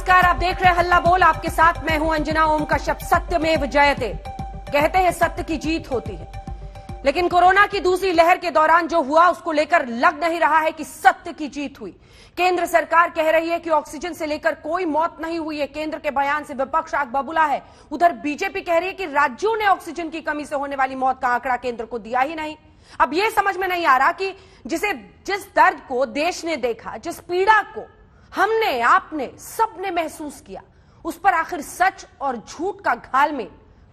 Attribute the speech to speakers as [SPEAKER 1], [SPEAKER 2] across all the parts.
[SPEAKER 1] नमस्कार, आप देख रहे हैं हल्ला बोल। आपके साथ मैं हूं अंजना। ओम कश्यप। सत्यमेव जयते कहते हैं, सत्य की जीत होती है। लेकिन कोरोना की दूसरी लहर के दौरान जो हुआ उसको लेकर लग नहीं रहा है कि सत्य की जीत हुई। केंद्र सरकार कह रही है कि ऑक्सीजन से लेकर कोई मौत नहीं हुई है। केंद्र के बयान से विपक्ष आग बबूला है। उधर बीजेपी कह रही है कि राज्यों ने ऑक्सीजन की कमी से होने वाली मौत का आंकड़ा केंद्र को दिया ही नहीं। अब यह समझ में नहीं आ रहा कि जिस दर्द को देश ने देखा, जिस पीड़ा को हमने, आपने, सबने महसूस किया, उस पर आखिर सच और झूठ का घालमेल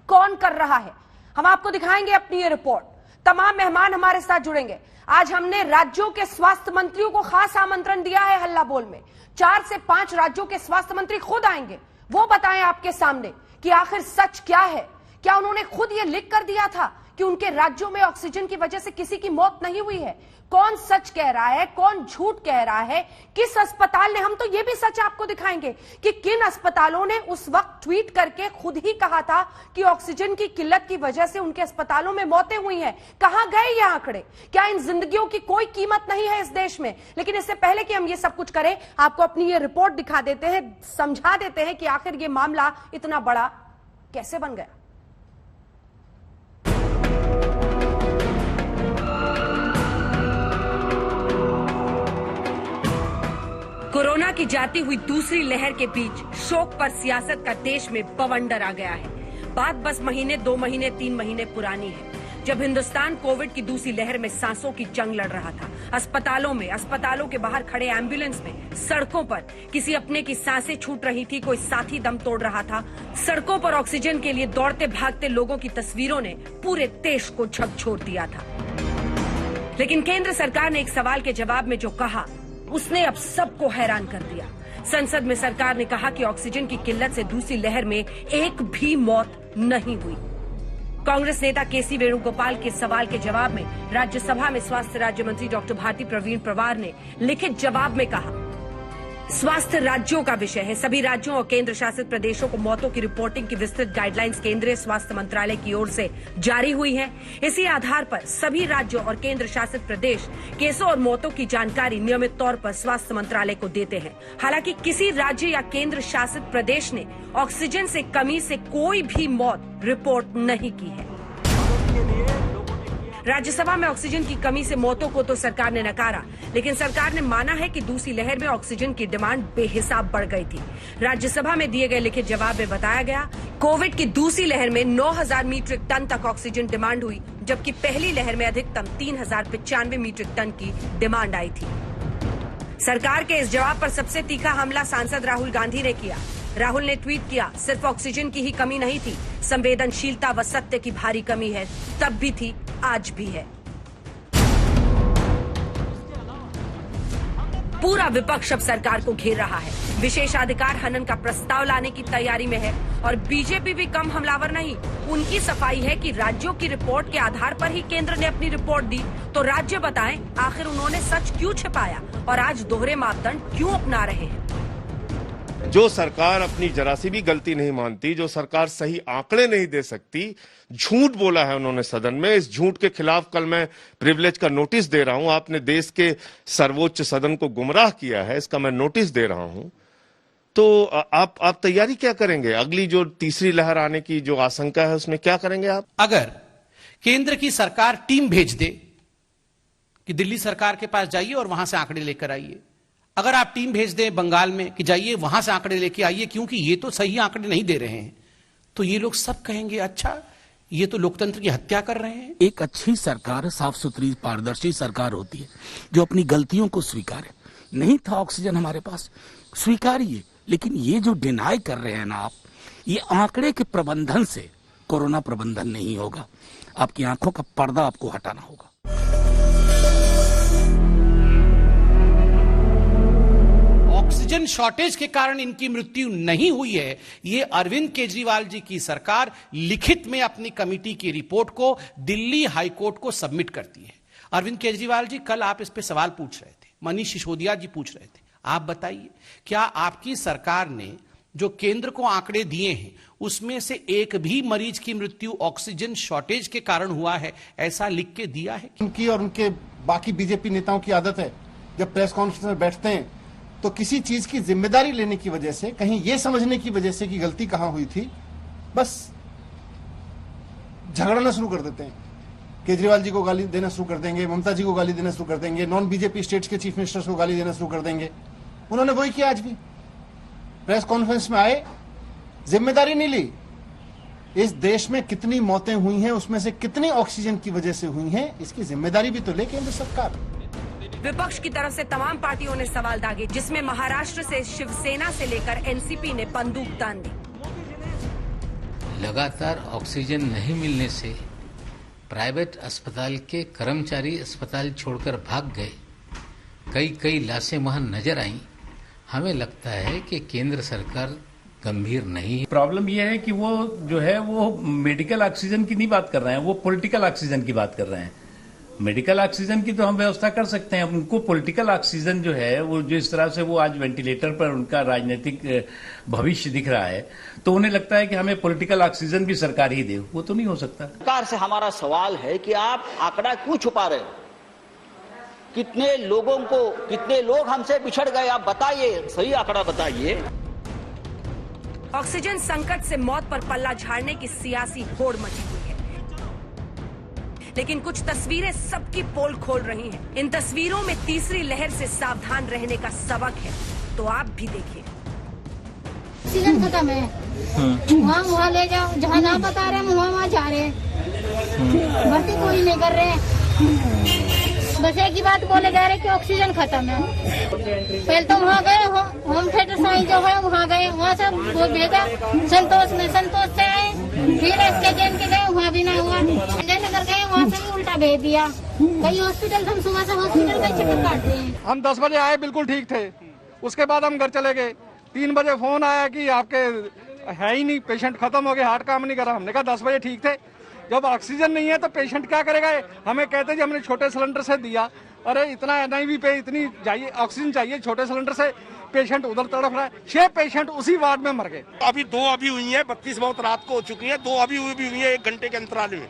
[SPEAKER 1] कौन कर रहा है, हम आपको दिखाएंगे अपनी ये रिपोर्ट। तमाम मेहमान हमारे साथ जुड़ेंगे। आज हमने राज्यों के स्वास्थ्य मंत्रियों को खास आमंत्रण दिया है हल्ला बोल में। 4 से 5 राज्यों के स्वास्थ्य मंत्री खुद आएंगे। वो बताएं आपके सामने कि आखिर सच क्या है। क्या उन्होंने खुद ये लिख कर दिया था कि उनके राज्यों में ऑक्सीजन की वजह से किसी की मौत नहीं हुई है? कौन सच कह रहा है, कौन झूठ कह रहा है, किस अस्पताल ने? हम तो ये भी सच आपको दिखाएंगे कि किन अस्पतालों ने उस वक्त ट्वीट करके खुद ही कहा था कि ऑक्सीजन की किल्लत की वजह से उनके अस्पतालों में मौतें हुई हैं। कहां गए ये आंकड़े? क्या इन जिंदगियों की कोई कीमत नहीं है इस देश में? लेकिन इससे पहले कि हम ये सब कुछ करें, आपको अपनी ये रिपोर्ट दिखा देते हैं, समझा देते हैं कि आखिर ये मामला इतना बड़ा कैसे बन गया। कोरोना की जाती हुई दूसरी लहर के बीच शोक पर सियासत का देश में बवंडर आ गया है। बात बस महीने, 2 महीने, 3 महीने पुरानी है, जब हिंदुस्तान कोविड की दूसरी लहर में सांसों की जंग लड़ रहा था। अस्पतालों में, अस्पतालों के बाहर खड़े एम्बुलेंस में, सड़कों पर किसी अपने की सांसें छूट रही थी, कोई साथी दम तोड़ रहा था। सड़कों पर ऑक्सीजन के लिए दौड़ते भागते लोगों की तस्वीरों ने पूरे देश को झकझोर दिया था। लेकिन केंद्र सरकार ने एक सवाल के जवाब में जो कहा, उसने अब सबको हैरान कर दिया। संसद में सरकार ने कहा कि ऑक्सीजन की किल्लत से दूसरी लहर में एक भी मौत नहीं हुई। कांग्रेस नेता केसी वेणुगोपाल के सवाल के जवाब में राज्यसभा में स्वास्थ्य राज्य मंत्री डॉक्टर भारती प्रवीण पवार ने लिखित जवाब में कहा, स्वास्थ्य राज्यों का विषय है। सभी राज्यों और केंद्र शासित प्रदेशों को मौतों की रिपोर्टिंग की विस्तृत गाइडलाइंस केंद्रीय स्वास्थ्य मंत्रालय की ओर से जारी हुई है। इसी आधार पर सभी राज्यों और केंद्र शासित प्रदेश केसों और मौतों की जानकारी नियमित तौर पर स्वास्थ्य मंत्रालय को देते हैं। हालांकि किसी राज्य या केंद्र शासित प्रदेश ने ऑक्सीजन से कमी से कोई भी मौत रिपोर्ट नहीं की है। राज्यसभा में ऑक्सीजन की कमी से मौतों को तो सरकार ने नकारा, लेकिन सरकार ने माना है कि दूसरी लहर में ऑक्सीजन की डिमांड बेहिसाब बढ़ गई थी। राज्यसभा में दिए गए लिखित जवाब में बताया गया, कोविड की दूसरी लहर में 9,000 मीट्रिक टन तक ऑक्सीजन डिमांड हुई, जबकि पहली लहर में अधिकतम 3,095 मीट्रिक टन की डिमांड आई थी। सरकार के इस जवाब पर सबसे तीखा हमला सांसद राहुल गांधी ने किया। राहुल ने ट्वीट किया, सिर्फ ऑक्सीजन की ही कमी नहीं थी, संवेदनशीलता व सत्य की भारी कमी है। तब भी थी, आज भी है। पूरा विपक्ष अब सरकार को घेर रहा है, विशेषाधिकार हनन का प्रस्ताव लाने की तैयारी में है। और बीजेपी भी कम हमलावर नहीं। उनकी सफाई है कि राज्यों की रिपोर्ट के आधार पर ही केंद्र ने अपनी रिपोर्ट दी, तो राज्य बताएं आखिर उन्होंने सच क्यों छिपाया और आज दोहरे मापदंड क्यों अपना रहे हैं।
[SPEAKER 2] जो सरकार अपनी जरा सी भी गलती नहीं मानती, जो सरकार सही आंकड़े नहीं दे सकती, झूठ बोला है उन्होंने सदन में। इस झूठ के खिलाफ कल मैं प्रिविलेज का नोटिस दे रहा हूं। आपने देश के सर्वोच्च सदन को गुमराह किया है, इसका मैं नोटिस दे रहा हूं। तो आप तैयारी क्या करेंगे? अगली जो तीसरी लहर आने की जो आशंका है, उसमें क्या करेंगे आप?
[SPEAKER 3] अगर केंद्र की सरकार टीम भेज दे कि दिल्ली सरकार के पास जाइए और वहां से आंकड़े लेकर आइए, अगर आप टीम भेज दें बंगाल में कि जाइए वहां से आंकड़े लेके आइए, क्योंकि ये तो सही आंकड़े नहीं दे रहे हैं, तो ये लोग सब कहेंगे, अच्छा ये तो लोकतंत्र की हत्या कर रहे हैं।
[SPEAKER 4] एक अच्छी सरकार, साफ सुथरी पारदर्शी सरकार होती है जो अपनी गलतियों को स्वीकारे। नहीं था ऑक्सीजन हमारे पास, स्वीकारिए। लेकिन ये जो डिनाई कर रहे हैं ना आप, ये आंकड़े के प्रबंधन से कोरोना प्रबंधन नहीं होगा। आपकी आंखों का पर्दा आपको हटाना होगा।
[SPEAKER 3] ऑक्सीजन शॉर्टेज के कारण इनकी मृत्यु नहीं हुई है, ये अरविंद केजरीवाल जी की सरकार लिखित में अपनी कमेटी की रिपोर्ट को दिल्ली हाईकोर्ट को सबमिट करती है। अरविंद केजरीवाल जी, कल आप इस पे सवाल पूछ रहे थे, मनीष सिसोदिया जी पूछ रहे थे। आप बताइए, क्या आपकी सरकार ने जो केंद्र को आंकड़े दिए हैं उसमें से एक भी मरीज की मृत्यु ऑक्सीजन शॉर्टेज के कारण हुआ है, ऐसा लिख के दिया है?
[SPEAKER 5] उनकी और उनके बाकी बीजेपी नेताओं की आदत है, जब प्रेस कॉन्फ्रेंस में बैठते हैं तो किसी चीज की जिम्मेदारी लेने की वजह से, कहीं ये समझने की वजह से कि गलती कहां हुई थी, बस झगड़ना शुरू कर देते हैं। केजरीवाल जी को गाली देना शुरू कर देंगे, ममता जी को गाली देना शुरू कर देंगे, नॉन बीजेपी स्टेट्स के चीफ मिनिस्टर्स को गाली देना शुरू कर देंगे। उन्होंने वही किया। आज भी प्रेस कॉन्फ्रेंस में आए, जिम्मेदारी नहीं ली। इस देश में कितनी मौतें हुई हैं, उसमें से कितनी ऑक्सीजन की वजह से हुई हैं, इसकी जिम्मेदारी भी तो ले केंद्र सरकार।
[SPEAKER 1] विपक्ष की तरफ से तमाम पार्टियों ने सवाल दागे, जिसमें महाराष्ट्र से शिवसेना से लेकर एनसीपी ने बंदूक तान दी।
[SPEAKER 6] लगातार ऑक्सीजन नहीं मिलने से प्राइवेट अस्पताल के कर्मचारी अस्पताल छोड़कर भाग गए। कई लाशें वहां नजर आईं। हमें लगता है कि केंद्र सरकार गंभीर नहीं है।
[SPEAKER 7] प्रॉब्लम यह है कि वो जो है वो मेडिकल ऑक्सीजन की नहीं बात कर रहे हैं, वो पॉलिटिकल ऑक्सीजन की बात कर रहे हैं। मेडिकल ऑक्सीजन की तो हम व्यवस्था कर सकते हैं, उनको पॉलिटिकल ऑक्सीजन जो है वो जिस तरह से वो आज वेंटिलेटर पर उनका राजनीतिक भविष्य दिख रहा है, तो उन्हें लगता है कि हमें पॉलिटिकल ऑक्सीजन भी सरकार ही दे। वो तो नहीं हो सकता।
[SPEAKER 8] सरकार से हमारा सवाल है कि आप आंकड़ा क्यों छुपा रहे हो? कितने लोग हमसे बिछड़ गए, आप बताइए, सही आंकड़ा बताइए।
[SPEAKER 1] ऑक्सीजन संकट से मौत पर पल्ला झाड़ने की सियासी होड़ मची हुई है, लेकिन कुछ तस्वीरें सबकी पोल खोल रही हैं। इन तस्वीरों में तीसरी लहर से सावधान रहने का सबक है, तो आप भी देखिए।
[SPEAKER 9] ऑक्सीजन खत्म है, वहाँ ले जाओ, जहाँ ना बता रहे हैं वहाँ जा रहे हैं, भर्ती कोई नहीं कर रहे। बस एक ही बात बोले जा रहे कि ऑक्सीजन खत्म है। पहले तो वहाँ गए, होम थिएटर साइंस जो है वहाँ गए, वहाँ से वो भेजा संतोष से आए, फिर SKGN के गए, वहाँ भी ना हुआ। संजय नगर गए, वहाँ से भी उल्टा भेज दिया। कई हॉस्पिटल, हम सुबह से हॉस्पिटल का चक्कर काटते हैं।
[SPEAKER 10] हम 10 बजे आए, बिल्कुल ठीक थे। उसके बाद हम घर चले गए। 3 बजे फोन आया कि आपके है ही नहीं, पेशेंट खत्म हो गए, हार्ट काम नहीं कर रहा। हमने कहा 10 बजे ठीक थे। जब ऑक्सीजन नहीं है तो पेशेंट क्या करेगा? हमें कहते जी हमने छोटे सिलेंडर से दिया। अरे इतना NIV पे इतनी चाहिए, ऑक्सीजन चाहिए, छोटे सिलेंडर से पेशेंट उधर तड़प रहा है। 6 पेशेंट उसी वार्ड में मर गए।
[SPEAKER 11] अभी 2 अभी हुई है, 32 मौत रात को हो चुकी है, 2 अभी हुई है 1 घंटे के अंतराल में।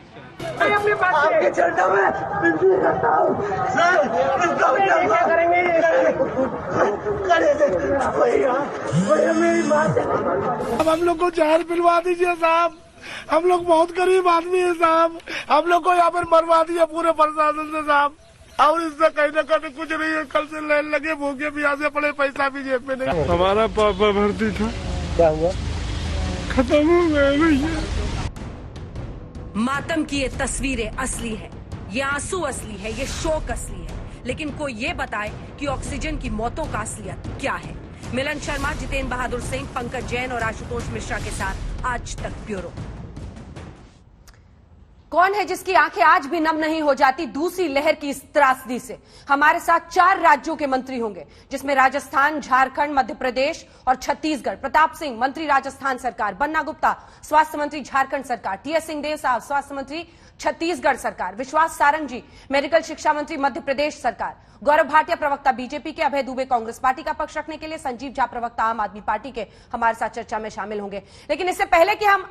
[SPEAKER 4] अब हम लोग को जहर पिलवा दीजिए साहब, हम लोग बहुत गरीब आदमी है साहब, हम लोग को यहाँ पर मरवा दिया पूरे प्रशासन से साहब, और इससे कहीं न कहीं कुछ नहीं है। कल से लाइन लगे, भूखे प्यासे पड़े, पैसा भी जेब में नहीं। हमारा पापा भर्ती था, क्या हुआ? खत्म हो गया भैया।
[SPEAKER 1] मातम की ये तस्वीरें असली है, ये आंसू असली है, ये शोक असली है, लेकिन कोई ये बताए कि ऑक्सीजन की मौतों का असलियत क्या है। मिलन शर्मा, जितेंद्र बहादुर सिंह, पंकज जैन और आशुतोष मिश्रा के साथ आज तक ब्यूरो। कौन है जिसकी आंखें आज भी नम नहीं हो जाती दूसरी लहर की इस त्रासदी से? हमारे साथ 4 राज्यों के मंत्री होंगे, जिसमें राजस्थान, झारखंड, मध्य प्रदेश और छत्तीसगढ़। प्रताप सिंह, मंत्री राजस्थान सरकार। बन्ना गुप्ता, स्वास्थ्य मंत्री झारखंड सरकार। TS सिंहदेव साहब, स्वास्थ्य मंत्री छत्तीसगढ़ सरकार। विश्वास सारंग जी, मेडिकल शिक्षा मंत्री मध्य प्रदेश सरकार। गौरव भाटिया, प्रवक्ता बीजेपी के। अभय दुबे, कांग्रेस पार्टी का पक्ष रखने के लिए। संजीव झा, प्रवक्ता आम आदमी पार्टी के, हमारे साथ चर्चा में शामिल होंगे। लेकिन इससे पहले कि हम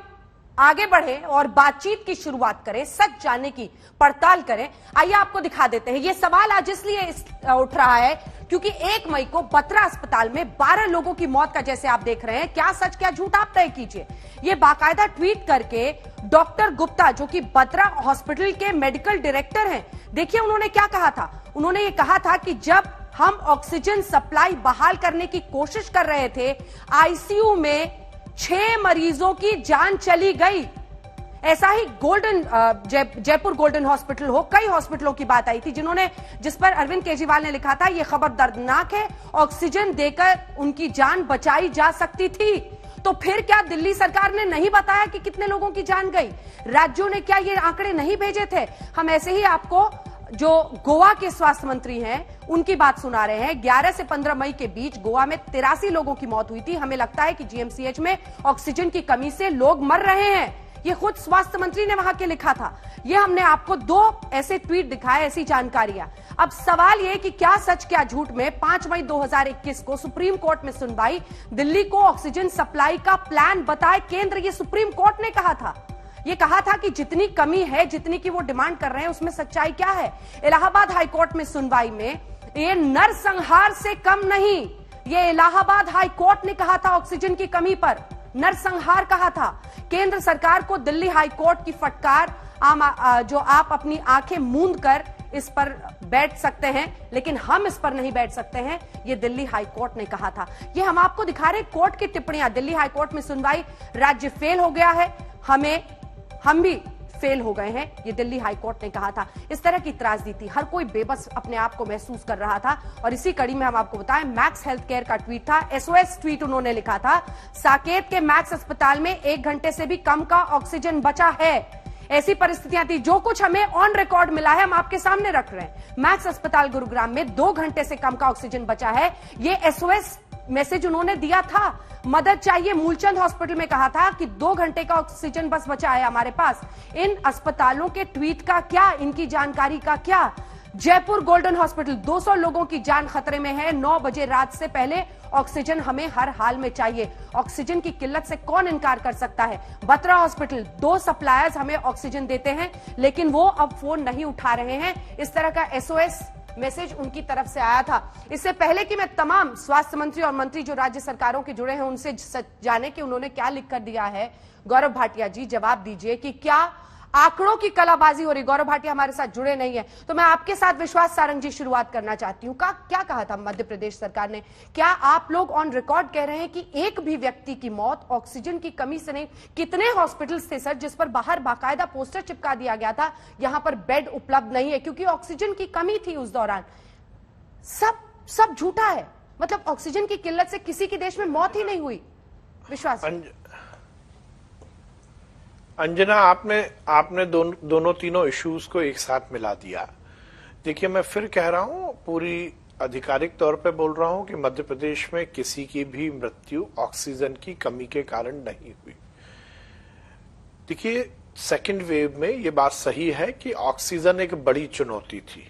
[SPEAKER 1] आगे बढ़े और बातचीत की शुरुआत करें, सच जानने की पड़ताल करें, आइए आपको दिखा देते हैं। यह सवाल आज इसलिए उठ रहा है क्योंकि 1 मई को बत्रा अस्पताल में 12 लोगों की मौत का, जैसे आप देख रहे हैं, क्या सच क्या झूठ आप तय कीजिए। ये बाकायदा ट्वीट करके डॉक्टर गुप्ता, जो कि बत्रा हॉस्पिटल के मेडिकल डायरेक्टर हैं, देखिए उन्होंने क्या कहा था। उन्होंने ये कहा था कि जब हम ऑक्सीजन सप्लाई बहाल करने की कोशिश कर रहे थे, ICU में 6 मरीजों की जान चली गई। ऐसा ही जयपुर गोल्डन हॉस्पिटल हो, कई हॉस्पिटलों की बात आई थी जिस पर अरविंद केजरीवाल ने लिखा था, यह खबर दर्दनाक है, ऑक्सीजन देकर उनकी जान बचाई जा सकती थी। तो फिर क्या दिल्ली सरकार ने नहीं बताया कि कितने लोगों की जान गई? राज्यों ने क्या ये आंकड़े नहीं भेजे थे? हम ऐसे ही आपको जो गोवा के स्वास्थ्य मंत्री हैं उनकी बात सुना रहे हैं। 11 से 15 मई के बीच गोवा में 83 लोगों की मौत हुई थी। हमें लगता है कि GMCH में ऑक्सीजन की कमी से लोग मर रहे हैं, ये खुद स्वास्थ्य मंत्री ने वहां के लिखा था। ये हमने आपको 2 ऐसे ट्वीट दिखाए, ऐसी जानकारियां। अब सवाल ये कि क्या सच क्या झूठ में 5 मई 2021 को सुप्रीम कोर्ट में सुनवाई, दिल्ली को ऑक्सीजन सप्लाई का प्लान बताए केंद्र, ये सुप्रीम कोर्ट ने कहा था। ये कहा था कि जितनी कमी है, जितनी की वो डिमांड कर रहे हैं, उसमें सच्चाई क्या है। इलाहाबाद हाईकोर्ट में सुनवाई में ये नरसंहार से कम नहीं, ये इलाहाबाद हाई कोर्ट ने कहा था ऑक्सीजन की कमी पर नरसंहार कहा था। केंद्र सरकार को दिल्ली हाई कोर्ट की फटकार, जो आप अपनी आंखें मूंद कर इस पर बैठ सकते हैं लेकिन हम इस पर नहीं बैठ सकते हैं, ये दिल्ली हाई कोर्ट ने कहा था। ये हम आपको दिखा रहे कोर्ट की टिप्पणियां। दिल्ली हाई कोर्ट में सुनवाई, राज्य फेल हो गया है, हम भी फेल हो गए हैं, ये दिल्ली हाई कोर्ट ने कहा था। इस तरह की त्रासदी थी, हर कोई बेबस अपने आप को महसूस कर रहा था। और इसी कड़ी में हम आपको बताएं, मैक्स हेल्थ केयर का ट्वीट था, एसओएस ट्वीट उन्होंने लिखा था, साकेत के मैक्स अस्पताल में 1 घंटे से भी कम का ऑक्सीजन बचा है। ऐसी परिस्थितियां थी, जो कुछ हमें ऑन रिकॉर्ड मिला है हम आपके सामने रख रहे हैं। मैक्स अस्पताल गुरुग्राम में 2 घंटे से कम का ऑक्सीजन बचा है, ये एसओएस मैसेज उन्होंने दिया था। मदद चाहिए, मूलचंद हॉस्पिटल में कहा था कि 2 घंटे का ऑक्सीजन बस बचा है हमारे पास। इन अस्पतालों के ट्वीट का क्या, इनकी जानकारी का क्या? जयपुर गोल्डन हॉस्पिटल, 200 लोगों की जान खतरे में है, 9 बजे रात से पहले ऑक्सीजन हमें हर हाल में चाहिए। ऑक्सीजन की किल्लत से कौन इनकार कर सकता है? बत्रा हॉस्पिटल, 2 सप्लायर्स हमें ऑक्सीजन देते हैं लेकिन वो अब फोन नहीं उठा रहे हैं। इस तरह का एसओएस मैसेज उनकी तरफ से आया था। इससे पहले कि मैं तमाम स्वास्थ्य मंत्री और मंत्री जो राज्य सरकारों के जुड़े हैं उनसे जाने कि उन्होंने क्या लिखकर दिया है, गौरव भाटिया जी जवाब दीजिए कि क्या आंकड़ों की कलाबाजी हो रही? गौरव भाटिया हमारे साथ जुड़े नहीं है, तो मैं आपके साथ विश्वास सारंग जी शुरुआत करना चाहती हूं। क्या कहा था मध्य प्रदेश सरकार ने? क्या आप लोग ऑन रिकॉर्ड कह रहे हैं कि एक भी व्यक्ति की मौत ऑक्सीजन की कमी से नहीं? कितने हॉस्पिटल्स थे सर जिस पर बाहर बाकायदा पोस्टर चिपका दिया गया था, यहां पर बेड उपलब्ध नहीं है क्योंकि ऑक्सीजन की कमी थी उस दौरान? सब झूठा है। मतलब ऑक्सीजन की किल्लत से किसी के देश में मौत ही नहीं हुई। विश्वास
[SPEAKER 12] अंजना, आपने दोनों तीनों इश्यूज को एक साथ मिला दिया। देखिए, मैं फिर कह रहा हूं, पूरी आधिकारिक तौर पे बोल रहा हूं कि मध्य प्रदेश में किसी की भी मृत्यु ऑक्सीजन की कमी के कारण नहीं हुई। देखिए, सेकेंड वेव में ये बात सही है कि ऑक्सीजन एक बड़ी चुनौती थी।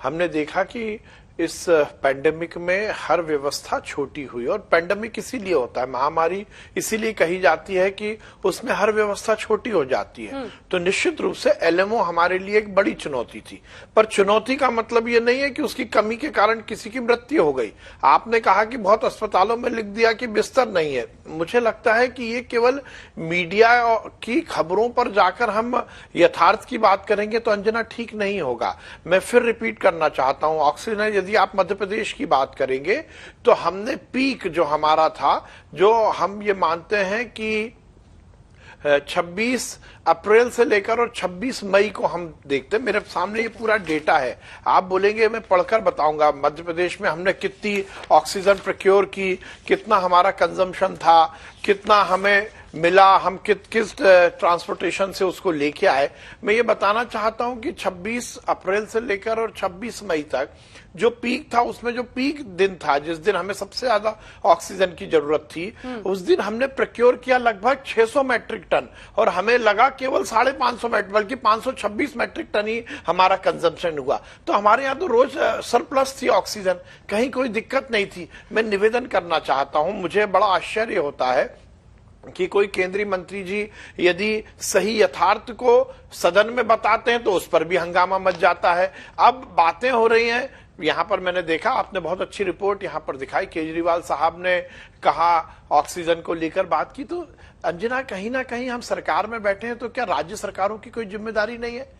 [SPEAKER 12] हमने देखा कि इस पैंडेमिक में हर व्यवस्था छोटी हुई, और पैंडेमिक इसीलिए होता है, महामारी इसीलिए कही जाती है कि उसमें हर व्यवस्था छोटी हो जाती है। तो निश्चित रूप से एलएमओ हमारे लिए एक बड़ी चुनौती थी, पर चुनौती का मतलब ये नहीं है कि उसकी कमी के कारण किसी की मृत्यु हो गई। आपने कहा कि बहुत अस्पतालों में लिख दिया कि बिस्तर नहीं है। मुझे लगता है कि ये केवल मीडिया की खबरों पर जाकर हम यथार्थ की बात करेंगे तो अंजना ठीक नहीं होगा। मैं फिर रिपीट करना चाहता हूं, ऑक्सीजन यदि आप मध्य प्रदेश की बात करेंगे तो हमने पीक जो हमारा था, जो हम ये मानते हैं कि 26 अप्रैल से लेकर और 26 मई को हम देखते हैं, मेरे सामने ये पूरा डेटा है। आप बोलेंगे मैं पढ़कर बताऊंगा मध्य प्रदेश में हमने कितनी ऑक्सीजन प्रोक्योर की, कितना हमारा कंजम्पशन था, कितना हमें मिला, हम किस ट्रांसपोर्टेशन से उसको लेके आए। मैं ये बताना चाहता हूं कि 26 अप्रैल से लेकर और 26 मई तक जो पीक था, उसमें जो पीक दिन था, जिस दिन हमें सबसे ज्यादा ऑक्सीजन की जरूरत थी, उस दिन हमने प्रोक्योर किया लगभग 600 मैट्रिक टन, और हमें लगा केवल 550 मैट्रिक, बल्कि 526 मैट्रिक टन ही हमारा कंजम्पशन हुआ। तो हमारे यहाँ तो रोज सरप्लस थी ऑक्सीजन, कहीं कोई दिक्कत नहीं थी। मैं निवेदन करना चाहता हूं, मुझे बड़ा आश्चर्य होता है कि कोई केंद्रीय मंत्री जी यदि सही यथार्थ को सदन में बताते हैं तो उस पर भी हंगामा मच जाता है। अब बातें हो रही हैं, यहां पर मैंने देखा, आपने बहुत अच्छी रिपोर्ट यहां पर दिखाई, केजरीवाल साहब ने कहा ऑक्सीजन को लेकर बात की। तो अंजना, कहीं ना कहीं हम सरकार में बैठे हैं तो क्या राज्य सरकारों की कोई जिम्मेदारी नहीं है?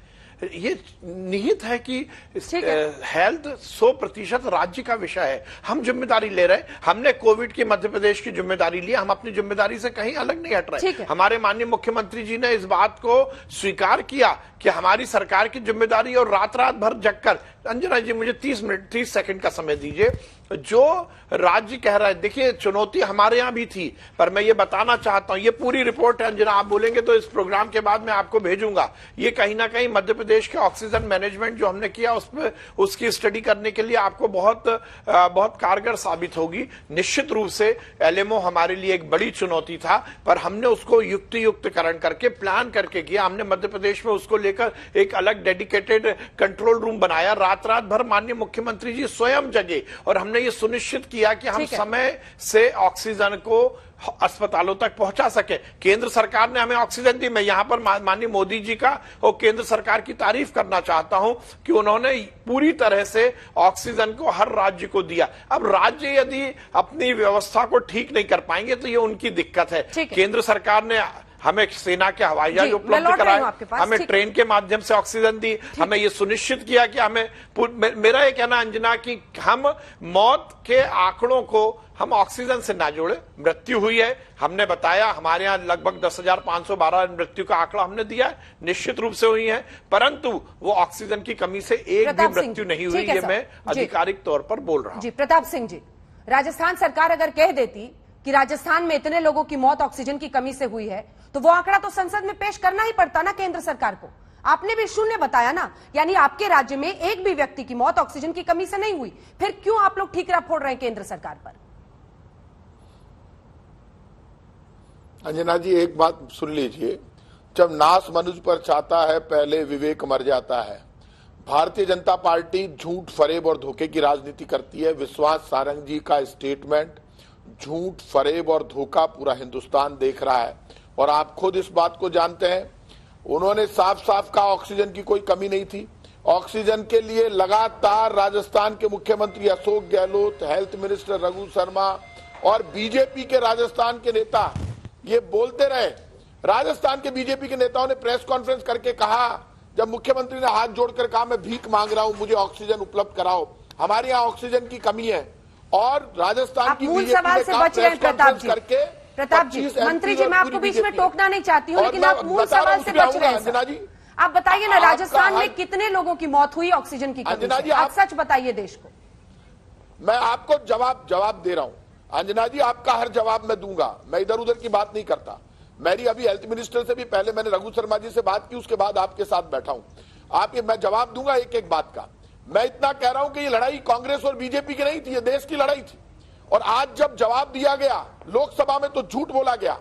[SPEAKER 12] ये निहित है कि हेल्थ 100% राज्य का विषय है। हम जिम्मेदारी ले रहे हैं, हमने कोविड की मध्य प्रदेश की जिम्मेदारी ली, हम अपनी जिम्मेदारी से कहीं अलग नहीं हट रहे। हमारे माननीय मुख्यमंत्री जी ने इस बात को स्वीकार किया कि हमारी सरकार की जिम्मेदारी, और रात भर जगकर, अंजना जी मुझे 30 सेकंड का समय दीजिए, जो राज्य कह रहा है, देखिए चुनौती हमारे यहां भी थी, पर मैं ये बताना चाहता हूं, ये पूरी रिपोर्ट है अंजना, आप बोलेंगे तो इस प्रोग्राम के बाद मैं आपको भेजूंगा। ये कहीं ना कहीं मध्य प्रदेश के ऑक्सीजन मैनेजमेंट जो हमने किया उसकी स्टडी करने के लिए आपको बहुत कारगर साबित होगी। निश्चित रूप से एलएमओ हमारे लिए एक बड़ी चुनौती था, पर हमने उसको युक्तिकरण करके, प्लान करके किया। हमने मध्य प्रदेश में उसको लेकर एक अलग डेडिकेटेड कंट्रोल रूम बनाया, रात रात भर माननीय मुख्यमंत्री जी स्वयं जगे और हमने ये सुनिश्चित किया कि हम समय से ऑक्सीजन को अस्पतालों तक पहुंचा सके। केंद्र सरकार ने हमें ऑक्सीजन दी। मैं यहां पर माननीय मोदी जी का और केंद्र सरकार की तारीफ करना चाहता हूं कि उन्होंने पूरी तरह से ऑक्सीजन को हर राज्य को दिया। अब राज्य यदि अपनी व्यवस्था को ठीक नहीं कर पाएंगे तो ये उनकी दिक्कत है। केंद्र सरकार ने हमें सेना के हवाई जहाज उपलब्ध कराए, हमें ट्रेन के माध्यम से ऑक्सीजन दी, हमें ये सुनिश्चित किया कि हमें मेरा ये कहना अंजना कि हम मौत के आंकड़ों को हम ऑक्सीजन से ना जोड़े। मृत्यु हुई है, हमने बताया हमारे यहाँ लगभग 10,512 मृत्यु का आंकड़ा हमने दिया है, निश्चित रूप से हुई है, परंतु वो ऑक्सीजन की कमी से एक भी मृत्यु नहीं हुई। ये मैं आधिकारिक तौर पर बोल रहा हूं।
[SPEAKER 1] जी प्रताप सिंह जी, राजस्थान सरकार अगर कह देती कि राजस्थान में इतने लोगों की मौत ऑक्सीजन की कमी से हुई है तो वो आंकड़ा तो संसद में पेश करना ही पड़ता ना केंद्र सरकार को। आपने भी शून्य बताया ना, यानी आपके राज्य में एक भी व्यक्ति की मौत ऑक्सीजन की कमी से नहीं हुई, फिर क्यों आप लोग ठीकरा फोड़ रहे हैं केंद्र सरकार पर?
[SPEAKER 13] अंजना जी एक बात सुन लीजिए, जब नाश मनुष्य पर चाहता है पहले विवेक मर जाता है। भारतीय जनता पार्टी झूठ, फरेब और धोखे की राजनीति करती है। विश्वास सारंग जी का स्टेटमेंट झूठ, फरेब और धोखा पूरा हिंदुस्तान देख रहा है और आप खुद इस बात को जानते हैं। उन्होंने साफ साफ कहा ऑक्सीजन की कोई कमी नहीं थी। ऑक्सीजन के लिए लगातार राजस्थान के मुख्यमंत्री अशोक गहलोत, हेल्थ मिनिस्टर रघु शर्मा और बीजेपी के राजस्थान के नेता ये बोलते रहे। राजस्थान के बीजेपी के नेताओं ने प्रेस कॉन्फ्रेंस करके कहा, जब मुख्यमंत्री ने हाथ जोड़कर कहा मैं भीख मांग रहा हूं, मुझे ऑक्सीजन उपलब्ध कराओ, हमारे यहाँ ऑक्सीजन की कमी है। और राजस्थान की
[SPEAKER 1] मूल सवाल से बच रहे हैं प्रताप जी।
[SPEAKER 13] करके
[SPEAKER 1] प्रताप जी, मंत्री जी मैं आपको बीच में टोकना नहीं चाहती हूँ, लेकिन आप मूल सवाल से बच रहे हैं। आप बताइए ना, राजस्थान में कितने लोगों की मौत हुई ऑक्सीजन की कमी से? आप सच बताइए देश को।
[SPEAKER 13] मैं आपको जवाब दे रहा हूं अंजना जी, आपका हर जवाब मैं दूंगा, मैं इधर उधर की बात नहीं करता। मेरी अभी हेल्थ मिनिस्टर से भी पहले मैंने रघु शर्मा जी से बात की, उसके बाद आपके साथ बैठा हूं। आप ये मैं जवाब दूंगा एक एक बात का। मैं इतना कह रहा हूं कि ये लड़ाई कांग्रेस और बीजेपी की नहीं थी, ये देश की लड़ाई थी। और आज जब जवाब दिया गया लोकसभा में तो झूठ बोला गया।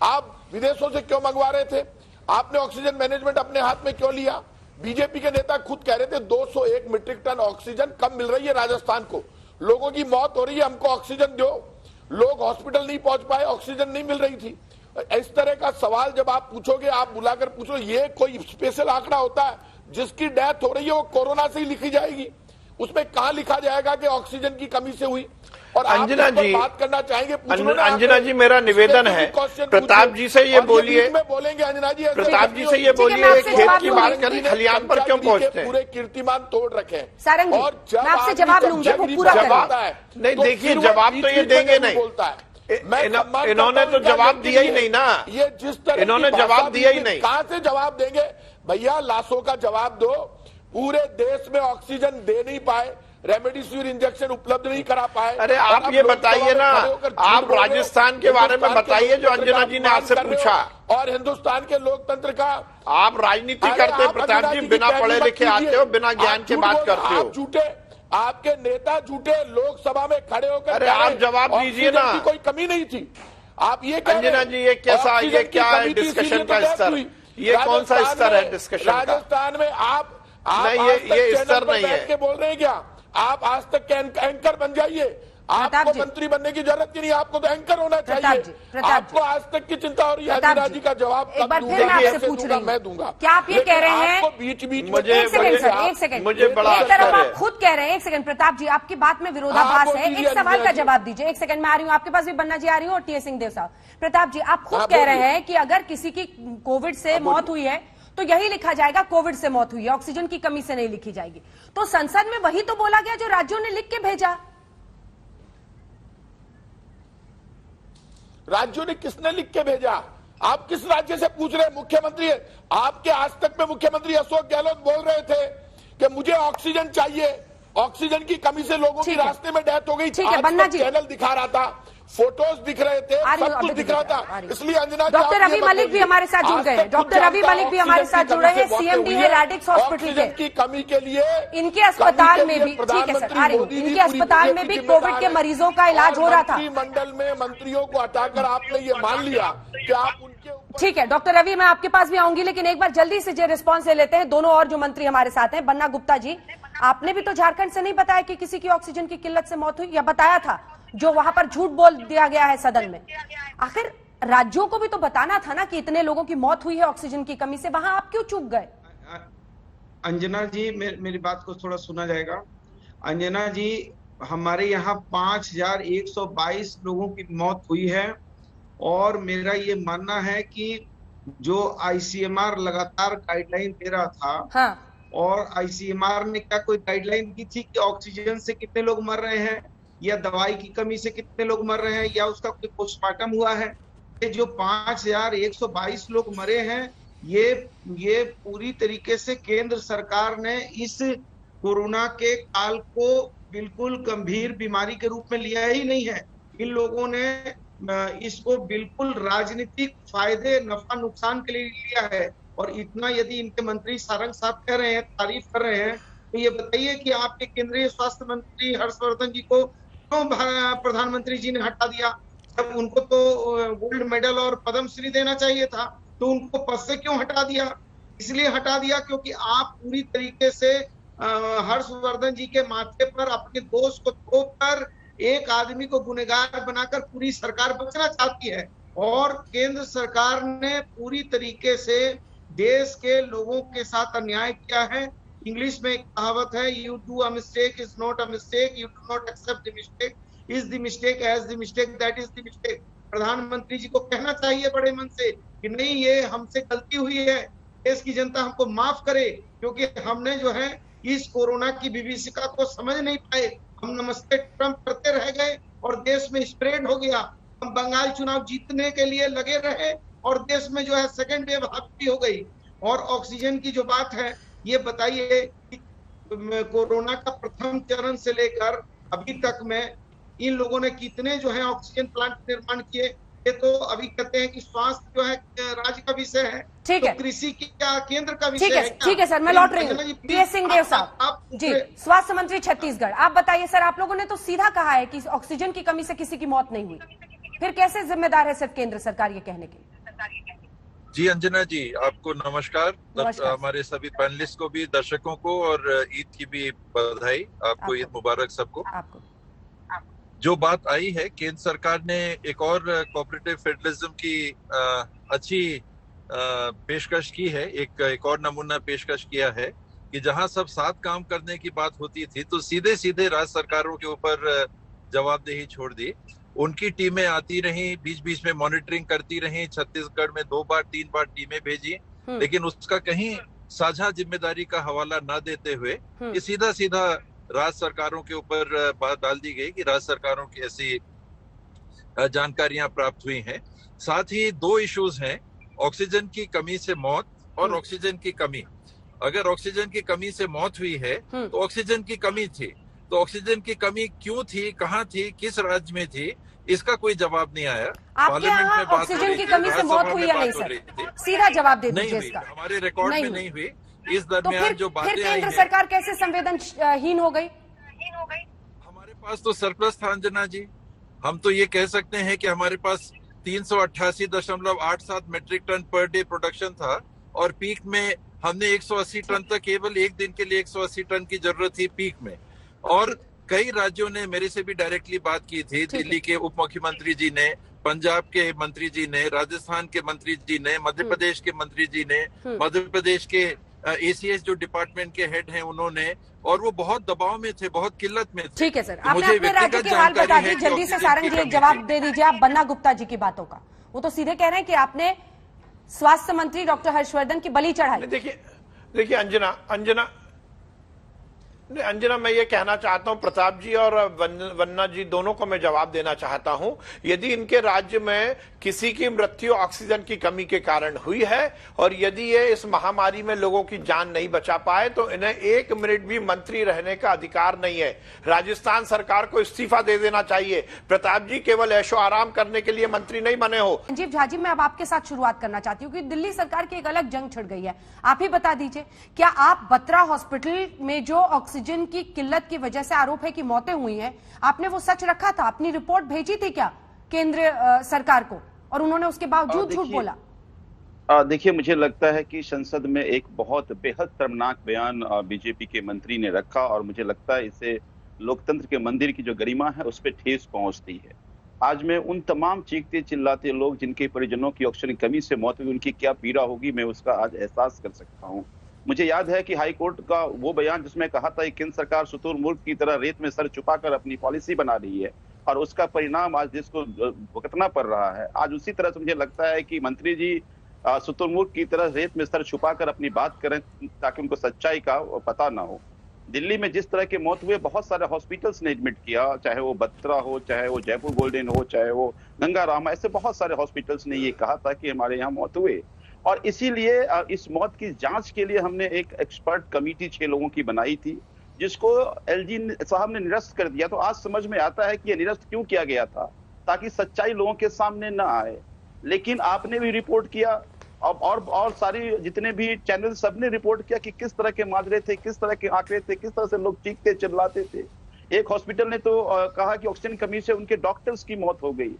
[SPEAKER 13] आप विदेशों से क्यों मंगवा रहे थे? आपने ऑक्सीजन मैनेजमेंट अपने हाथ में क्यों लिया? बीजेपी के नेता खुद कह रहे थे 201 मीट्रिक टन ऑक्सीजन कम मिल रही है राजस्थान को, लोगों की मौत हो रही है, हमको ऑक्सीजन दो। लोग हॉस्पिटल नहीं पहुंच पाए, ऑक्सीजन नहीं मिल रही थी। इस तरह का सवाल जब आप पूछोगे, आप बुलाकर पूछो, ये कोई स्पेशल आंकड़ा होता है? जिसकी डेथ हो रही है वो कोरोना से ही लिखी जाएगी, उसमें कहां लिखा जाएगा कि ऑक्सीजन की कमी से हुई? और
[SPEAKER 12] अंजना जी
[SPEAKER 13] बात करना चाहेंगे?
[SPEAKER 12] अंजना जी मेरा निवेदन है, प्रताप जी से ये बोलिए,
[SPEAKER 13] बोलेंगे अंजना जी,
[SPEAKER 12] प्रताप जी से ये बोलिए, खेत की बात करें खलियान पर क्यों पहुंचते हैं?
[SPEAKER 13] पूरे कीर्तिमान तोड़ रखे
[SPEAKER 1] सारंग जी, मैं आपसे जवाब लूंगी, वो पूरा करें।
[SPEAKER 12] नहीं देखिए, जवाब तो ये देंगे नहीं, इन्होंने तो जवाब दिया ही नहीं ना।
[SPEAKER 13] ये जिस तरह
[SPEAKER 12] इन्होंने जवाब दिया ही नहीं,
[SPEAKER 13] कहां से जवाब देंगे? भैया लाशों का जवाब दो। पूरे देश में ऑक्सीजन दे नहीं पाए, रेमडेसिविर इंजेक्शन उपलब्ध नहीं करा पाए।
[SPEAKER 12] अरे आप ये बताइए ना, आप राजस्थान के बारे में बताइए जो अंजना जी ने आपसे पूछा।
[SPEAKER 13] और हिंदुस्तान के लोकतंत्र का
[SPEAKER 12] आप राजनीति करते हो प्रताप जी, बिना पढ़े लिखे आते हो, बिना ज्ञान के बात करते हो।
[SPEAKER 13] झूठे, आपके नेता झूठे, लोकसभा में खड़े होकर
[SPEAKER 12] अरे आप जवाब दीजिए ना।
[SPEAKER 13] कोई कमी नहीं थी, आप ये
[SPEAKER 12] अंजना जी, ये कैसा, ये क्या है डिस्कशन का स्तर? ये कौन सा स्तर है डिस्कशन का?
[SPEAKER 13] राजस्थान में आप
[SPEAKER 12] नहीं, ये स्तर नहीं है।
[SPEAKER 13] के बोल रहे हैं क्या? आप आज तक के एंकर बन जाइए, आपको मंत्री बनने की जरूरत नहीं, आपको तो एंकर होना चाहिए। आपको आज तक की चिंता हो रही है, अंजना जी का जवाब
[SPEAKER 1] एक बार फिर मैं आपसे पूछ रही हूं,
[SPEAKER 13] मैं दूंगा।
[SPEAKER 1] क्या आप ये कह रहे हैं
[SPEAKER 13] बीच बीच
[SPEAKER 12] मुझे
[SPEAKER 1] एक सेकंड,
[SPEAKER 12] मुझे बड़ा
[SPEAKER 1] एक तरफ आप खुद कह रहे हैं, एक सेकंड प्रताप जी, आपकी बात में विरोधाभास है। एक सवाल का जवाब दीजिए, एक सेकंड में आ रही हूँ आपके पास भी, बन्ना जी आ रही हूँ और टी.एस. सिंहदेव साहब। प्रताप जी, आप खुद कह रहे हैं कि अगर किसी की कोविड से मौत हुई है तो यही लिखा जाएगा कोविड से मौत हुई है, ऑक्सीजन की कमी से नहीं लिखी जाएगी। तो संसद में वही तो बोला गया जो राज्यों ने लिख के भेजा।
[SPEAKER 13] राज्यों ने किसने लिख के भेजा? आप किस राज्य से पूछ रहे हैं? मुख्यमंत्री, आपके आज तक में मुख्यमंत्री अशोक गहलोत बोल रहे थे कि मुझे ऑक्सीजन चाहिए, ऑक्सीजन की कमी से लोगों की रास्ते में डेथ हो गई।
[SPEAKER 1] ठीक है, बन्ना जी
[SPEAKER 13] चैनल दिखा रहा था, फोटोज दिख रहे थे, सब कुछ दिख रहा था। इसलिए अंजना,
[SPEAKER 1] डॉक्टर रवि मलिक भी हमारे साथ जुड़ गए, डॉक्टर रवि मलिक भी हमारे साथ जुड़े हैं, सीएमडी है रैडिक्स हॉस्पिटल
[SPEAKER 13] की कमी के लिए
[SPEAKER 1] इनके अस्पताल में भी, ठीक है सर, इनके अस्पताल में भी कोविड के मरीजों का इलाज हो रहा था।
[SPEAKER 13] मंत्रिमंडल में मंत्रियों को हटाकर आपने ये मान लिया कि आप उनके।
[SPEAKER 1] ठीक है डॉक्टर रवि, मैं आपके पास भी आऊंगी, लेकिन एक बार जल्दी से जो रिस्पॉन्स ले लेते हैं दोनों और जो मंत्री हमारे साथ हैं। बन्ना गुप्ता जी, आपने भी तो झारखंड से नहीं बताया कि किसी की ऑक्सीजन की किल्लत से मौत हुई, या बताया था जो वहां पर झूठ बोल दिया गया है सदन में? आखिर राज्यों को भी तो बताना था ना कि इतने लोगों की मौत हुई है ऑक्सीजन की कमी से, वहां आप क्यों चूक गए?
[SPEAKER 14] अंजना जी, मेरी बात को थोड़ा सुना जाएगा। अंजना जी, हमारे यहाँ 5122 लोगों की मौत हुई है, और मेरा ये मानना है कि जो आईसीएमआर लगातार गाइडलाइन दे रहा था, हाँ। और आईसीएमआर ने क्या कोई गाइडलाइन दी थी कि ऑक्सीजन से कितने लोग मर रहे हैं, या दवाई की कमी से कितने लोग मर रहे हैं, या उसका कोई पोस्टमार्टम हुआ है? ये जो 5122 लोग मरे हैं, ये पूरी तरीके से केंद्र सरकार ने इस कोरोना के काल को बिल्कुल गंभीर बीमारी के रूप में लिया ही नहीं है। इन लोगों ने इसको बिल्कुल राजनीतिक फायदे, नफा नुकसान के लिए लिया है। और इतना यदि इनके मंत्री सारंग साहब कह रहे हैं, तारीफ कर रहे हैं, तो ये बताइए कि आपके केंद्रीय स्वास्थ्य मंत्री हर्षवर्धन जी को क्यों प्रधानमंत्री जी ने हटा दिया? जब उनको तो गोल्ड मेडल और पद्मश्री देना चाहिए था, तो उनको पद से क्यों हटा दिया? इसलिए हटा दिया क्योंकि आप पूरी तरीके से हर्षवर्धन जी के माथे पर अपने दोष को थोप कर एक आदमी को गुनहगार बनाकर पूरी सरकार बचना चाहती है। और केंद्र सरकार ने पूरी तरीके से देश के लोगों के साथ अन्याय किया है। इंग्लिश में एक कहावत है, you do a mistake is not a mistake, you do not accept the mistake is the mistake, as the mistake that is the mistake. प्रधानमंत्री जी को कहना चाहिए बड़े मन से कि नहीं, ये हमसे गलती हुई है, देश की जनता हमको माफ करे, क्योंकि हमने जो है इस कोरोना की विभीषिका को समझ नहीं पाए। हम नमस्ते ट्रंप करते रह गए और देश में स्प्रेड हो गया। हम बंगाल चुनाव जीतने के लिए लगे रहे और देश में जो है सेकेंड वेव हावी हो गई। और ऑक्सीजन की जो बात है, ये बताइए कि कोरोना का प्रथम चरण से लेकर अभी तक में इन लोगों ने कितने जो है ऑक्सीजन प्लांट निर्माण किए? ये तो अभी कहते हैं कि स्वास्थ्य जो है राज्य का विषय है, ठीक है, तो कृषि क्या केंद्र का विषय है?
[SPEAKER 1] ठीक है सर, मैं लौट रही हूँ। टीएस सिंहदेव साहब जी, स्वास्थ्य मंत्री छत्तीसगढ़, आप बताइए सर, आप लोगों ने तो सीधा कहा है कि ऑक्सीजन की कमी से किसी की मौत नहीं हुई, फिर कैसे जिम्मेदार है सिर्फ केंद्र सरकार ये कहने के?
[SPEAKER 15] जी अंजना जी, आपको नमस्कार। हमारे सभी पैनलिस्ट को भी, दर्शकों को, और ईद की भी बधाई आपको, ईद मुबारक सबको। जो बात आई है, केंद्र सरकार ने एक और कोऑपरेटिव फेडरलिज्म की अच्छी पेशकश की है, एक और नमूना पेशकश किया है कि जहां सब साथ काम करने की बात होती थी तो सीधे सीधे राज्य सरकारों के ऊपर जवाबदेही छोड़ दी। उनकी टीमें आती रहीं, बीच बीच में मॉनिटरिंग करती रहीं, छत्तीसगढ़ में 2 बार 3 बार टीमें भेजी, लेकिन उसका कहीं साझा जिम्मेदारी का हवाला न देते हुए ये सीधा सीधा राज्य सरकारों के ऊपर बात डाल दी गई कि राज्य सरकारों की ऐसी जानकारियां प्राप्त हुई हैं। साथ ही 2 इश्यूज हैं, ऑक्सीजन की कमी से मौत और ऑक्सीजन की कमी। अगर ऑक्सीजन की कमी से मौत हुई है तो ऑक्सीजन की कमी थी, तो ऑक्सीजन की कमी क्यों थी, कहाँ थी, किस राज्य में थी, इसका कोई जवाब नहीं आया।
[SPEAKER 1] पार्लियामेंट में ऑक्सीजन की कमी से मौत हुई या नहीं सर? सीधा जवाब दे दीजिए इसका।
[SPEAKER 15] हमारे रिकॉर्ड में नहीं हुई। इस दरमियान जो बातें
[SPEAKER 1] फिर केंद्र सरकार कैसे संवेदनहीन हो गई?
[SPEAKER 15] हमारे पास तो सरप्लस था अंजना जी। हम तो ये कह सकते हैं कि हमारे पास 388.87 metric ton per day production था, और पीक में हमने 180 टन तक, केवल एक दिन के लिए 180 टन की जरूरत थी पीक में। और कई राज्यों ने मेरे से भी डायरेक्टली बात की थी, दिल्ली के उप मुख्यमंत्री जी ने, पंजाब के मंत्री जी ने, राजस्थान के मंत्री जी ने, मध्य प्रदेश के मंत्री जी ने, मध्य प्रदेश के एसीएस जो डिपार्टमेंट के हेड हैं उन्होंने, और वो बहुत दबाव में थे, बहुत किल्लत में थे।
[SPEAKER 1] ठीक है सर, आपने अपने राज्य के हाल बता दी, जल्दी से सारंग जी एक जवाब दे दीजिए आप बन्ना गुप्ता जी की बातों का। वो तो सीधे कह रहे हैं कि आपने स्वास्थ्य मंत्री डॉक्टर हर्षवर्धन की बलि चढ़ाई।
[SPEAKER 13] देखिए अंजना, मैं ये कहना चाहता हूं, प्रताप जी और वन्ना जी दोनों को मैं जवाब देना चाहता हूं। यदि इनके राज्य में किसी की मृत्यु ऑक्सीजन की कमी के कारण हुई है और यदि ये इस महामारी में लोगों की जान नहीं बचा पाए तो इन्हें 1 मिनट भी मंत्री रहने का अधिकार नहीं है। राजस्थान सरकार को इस्तीफा दे देना चाहिए। प्रताप जी केवल ऐशो आराम करने के लिए मंत्री नहीं बने हो।
[SPEAKER 1] संजीव झा जी, मैं अब आपके साथ शुरुआत करना चाहती हूँ कि दिल्ली सरकार की एक अलग जंग छिड़ गई है। आप ही बता दीजिए, क्या आप बत्रा हॉस्पिटल में जो ऑक्सीजन की किल्लत की वजह से आरोप है कि मौतें हुई हैं, आपने वो सच रखा था? अपनी रिपोर्ट भेजी थी क्या केंद्र सरकार को, और उन्होंने उसके बावजूद झूठ बोला?
[SPEAKER 16] देखिए, मुझे लगता है कि संसद में एक बहुत बेहद शर्मनाक बयान बीजेपी के मंत्री ने रखा और मुझे लगता है इससे लोकतंत्र के मंदिर की जो गरिमा है उस पर ठेस पहुंचती है। आज मैं उन तमाम चीखते चिल्लाते लोग जिनके परिजनों की ऑक्सीजन की कमी से मौत हुई, उनकी क्या पीड़ा होगी, मैं उसका आज एहसास कर सकता हूं। मुझे याद है कि हाईकोर्ट का वो बयान जिसमें कहा था कि केंद्र सरकार सुतूर मुल्क की तरह रेत में सर छुपाकर अपनी पॉलिसी बना रही है और उसका परिणाम आज देश को भुगतना पड़ रहा है। आज उसी तरह से मुझे लगता है कि मंत्री जी शुतुरमुर्ग की तरह रेत में सर छुपाकर अपनी बात करें ताकि उनको सच्चाई का पता ना हो। दिल्ली में जिस तरह के मौत हुए, बहुत सारे हॉस्पिटल्स ने एडमिट किया, चाहे वो बत्रा हो, चाहे वो जयपुर गोल्डन हो, चाहे वो गंगाराम, ऐसे बहुत सारे हॉस्पिटल्स ने ये कहा था कि हमारे यहाँ मौत हुए। और इसीलिए इस मौत की जांच के लिए हमने एक एक्सपर्ट कमेटी 6 लोगों की बनाई थी, जिसको एलजी साहब ने निरस्त कर दिया। तो आज समझ में आता है कि ये निरस्त क्यों किया गया था, ताकि सच्चाई लोगों के सामने न आए। लेकिन आपने भी रिपोर्ट किया और सारी जितने भी चैनल सबने रिपोर्ट किया कि किस तरह के माजरे थे, किस तरह के आंकड़े थे, किस तरह से लोग चीखते चिल्लाते थे। एक हॉस्पिटल ने तो कहा कि ऑक्सीजन कमी से उनके डॉक्टर्स की मौत हो गई।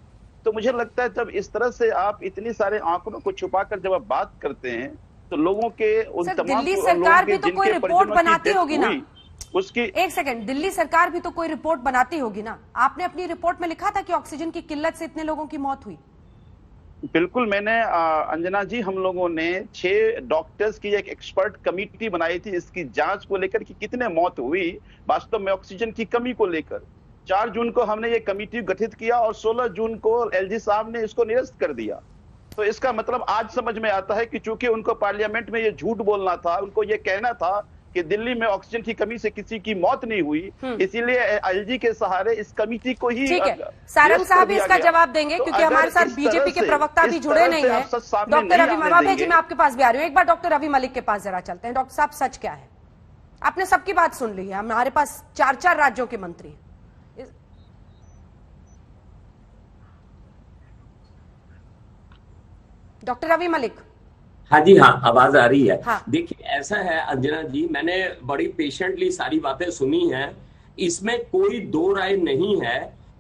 [SPEAKER 16] तो मुझे लगता है जब इस तरह से आप इतने सारे आंकड़ों को छुपाकर जब आप बात करते हैं तो लोगों के उन तमाम
[SPEAKER 1] दिल्ली सरकार भी तो कोई रिपोर्ट बनाती होगी ना।
[SPEAKER 16] उसकी
[SPEAKER 1] एक सेकंड, दिल्ली सरकार भी तो कोई रिपोर्ट बनाती होगी ना। आपने अपनी रिपोर्ट में लिखा था कि ऑक्सीजन की किल्लत से इतने लोगों की मौत हुई।
[SPEAKER 16] बिल्कुल, मैंने अंजना जी, हम लोगों ने 6 डॉक्टर्स की एक एक्सपर्ट कमेटी बनाई थी इसकी जांच को लेकर कि कितने मौत हुई वास्तव में ऑक्सीजन की कमी को लेकर। 4 जून को हमने ये कमेटी गठित किया और 16 जून को एलजी साहब ने इसको निरस्त कर दिया। तो इसका मतलब आज समझ में आता है कि चूंकि उनको पार्लियामेंट में ये झूठ बोलना था, उनको ये कहना था कि दिल्ली में ऑक्सीजन की कमी से किसी की मौत नहीं हुई, इसीलिए एलजी के सहारे इस कमेटी को ही।
[SPEAKER 1] ठीक है, सारंग साहब इसका जवाब देंगे क्योंकि हमारे साथ बीजेपी के प्रवक्ता भी जुड़े नहीं है। डॉक्टर रवि मलिक जी, मैं आपके पास भी आ रही हूँ। एक बार डॉक्टर रवि मलिक के पास जरा चलते हैं। डॉक्टर साहब, सच क्या है? आपने सबकी बात सुन ली है। हमारे पास 4 राज्यों के मंत्री हैं। डॉक्टर रवि मलिक।
[SPEAKER 17] हाँ जी, हाँ, आवाज आ रही है।
[SPEAKER 1] हाँ।
[SPEAKER 17] देखिए, ऐसा है अंजना जी, मैंने बड़ी पेशेंटली सारी बातें सुनी हैं। इसमें कोई 2 राय नहीं है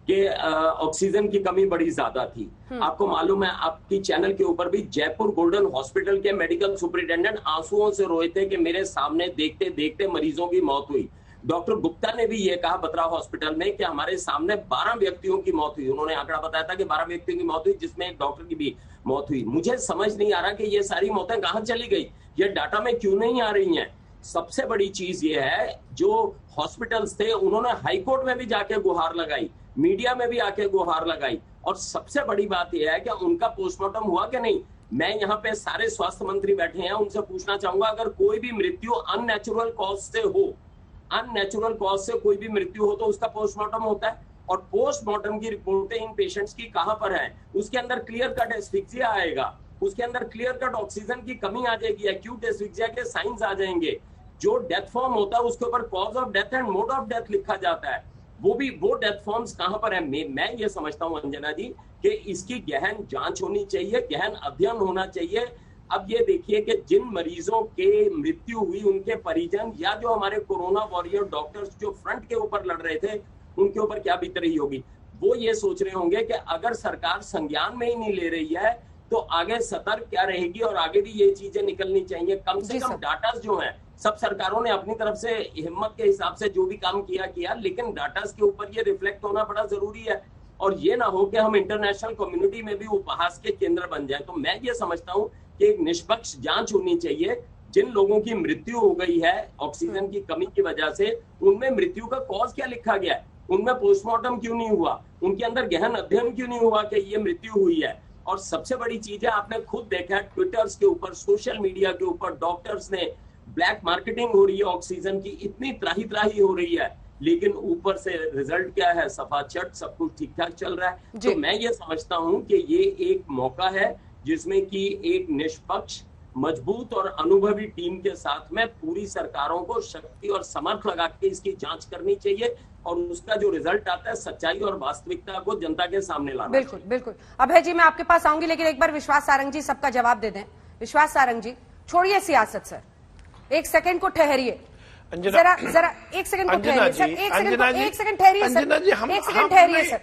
[SPEAKER 17] कि ऑक्सीजन की कमी बड़ी ज्यादा थी। आपको मालूम है, आपकी चैनल के ऊपर भी जयपुर गोल्डन हॉस्पिटल के मेडिकल सुपरिटेंडेंट आंसुओं से रोए थे कि मेरे सामने देखते देखते मरीजों की मौत हुई। डॉक्टर गुप्ता ने भी ये कहा बत्रा हॉस्पिटल में कि हमारे सामने 12 व्यक्तियों की मौत हुई। उन्होंने आंकड़ा बताया था कि 12 व्यक्तियों की मौत हुई, जिसमें एक डॉक्टर की भी मौत हुई। मुझे समझ नहीं आ रहा कि ये सारी मौतें कहां चली गई, ये डाटा में क्यों नहीं आ रही हैं। सबसे बड़ी चीज ये है, जो हॉस्पिटल्स थे उन्होंने हाईकोर्ट में भी जाके गुहार लगाई, मीडिया में भी आके गुहार लगाई, और सबसे बड़ी बात यह है कि उनका पोस्टमार्टम हुआ कि नहीं। मैं यहाँ पे सारे स्वास्थ्य मंत्री बैठे हैं, उनसे पूछना चाहूंगा, अगर कोई भी मृत्यु अननेचुरल कॉज से हो, अननेचुरल कॉज से कोई भी मृत्यु हो तो उसका पोस्टमार्टम होता है, और पोस्टमार्टम की रिपोर्टें इन पेशेंट्स की कहां पर है? उसके अंदर क्लियर कट एस्फिक्सिया आएगा, उसके अंदर क्लियर कट ऑक्सीजन की कमी आ जाएगी, एक्यूट एस्फिक्सिया के साइंस आ जाएंगे। जो डेथ फॉर्म होता है उसके ऊपर cause of death and mode of death लिखा जाता है। वो डेथ फॉर्म्स कहां पर है? मैं ये समझता हूं अंजना जी कि इसकी गहन जांच होनी चाहिए, गहन अध्ययन होना चाहिए। अब ये देखिए कि जिन मरीजों के मृत्यु हुई, उनके परिजन या जो हमारे कोरोना वॉरियर डॉक्टर्स जो फ्रंट के ऊपर लड़ रहे थे, उनके ऊपर क्या बीत रही होगी। वो ये सोच रहे होंगे कि अगर सरकार संज्ञान में ही नहीं ले रही है तो आगे सतर्क क्या रहेगी, और आगे भी ये चीजें निकलनी चाहिए। कम से कम डाटास जो है, सब सरकारों ने अपनी तरफ से हिम्मत के हिसाब से जो भी काम किया, लेकिन डाटास के ऊपर ये रिफ्लेक्ट होना बड़ा जरूरी है, और ये ना हो कि हम इंटरनेशनल कम्युनिटी में भी उपहास के केंद्र बन जाए। तो मैं ये समझता हूँ कि एक निष्पक्ष जांच होनी चाहिए। जिन लोगों की मृत्यु हो गई है ऑक्सीजन की कमी की वजह से, उनमें मृत्यु का कॉज क्या लिखा गया है, उनमें पोस्टमार्टम क्यों नहीं हुआ, उनके अंदर गहन अध्ययन क्यों नहीं हुआ कि ये मृत्यु हुई है। और सबसे बड़ी चीज है, आपने खुद देखा है ट्विटर्स के ऊपर, सोशल मीडिया के ऊपर डॉक्टर्स ने ब्लैक मार्केटिंग हो रही है ऑक्सीजन की, इतनी त्राही त्राही हो रही है, लेकिन ऊपर से रिजल्ट क्या है, सफा चट, सब कुछ ठीक ठाक चल रहा है। तो मैं ये समझता हूँ कि ये एक मौका है जिसमें कि एक निष्पक्ष, मजबूत और अनुभवी टीम के साथ में पूरी सरकारों को शक्ति और समर्थ लगा के इसकी जांच करनी चाहिए, और उसका जो रिजल्ट आता है सच्चाई और वास्तविकता को जनता के सामने लाना।
[SPEAKER 1] बिल्कुल बिल्कुल। अभय जी, मैं आपके पास आऊंगी, लेकिन एक बार विश्वास सारंग जी सबका जवाब दे दें। विश्वास सारंग जी, छोड़िए सियासत सर, एक सेकंड को ठहरिए, जरा एक सेकंड को ठहरिए सर, एक सेकंड ठहरिए सर, एक सेकंड ठहरिए सर।